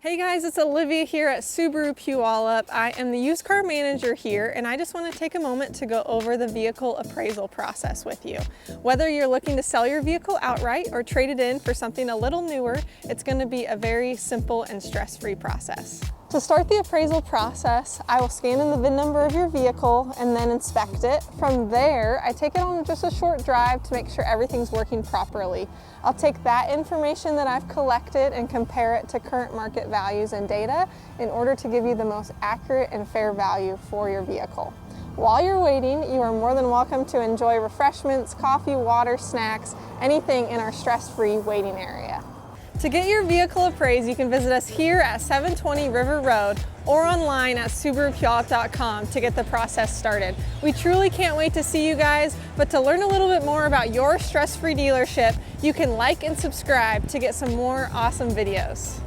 Hey guys, it's Olivia here at Subaru Puyallup. I am the used car manager here, and I just want to take a moment to go over the vehicle appraisal process with you. Whether you're looking to sell your vehicle outright or trade it in for something a little newer, it's going to be a very simple and stress-free process. To start the appraisal process, I will scan in the VIN number of your vehicle and then inspect it. From there, I take it on just a short drive to make sure everything's working properly. I'll take that information that I've collected and compare it to current market values and data in order to give you the most accurate and fair value for your vehicle. While you're waiting, you are more than welcome to enjoy refreshments, coffee, water, snacks, anything in our stress-free waiting area. To get your vehicle appraised, you can visit us here at 720 River Road or online at SubaruPuyallup.com to get the process started. We truly can't wait to see you guys, but to learn a little bit more about your stress-free dealership, you can like and subscribe to get some more awesome videos.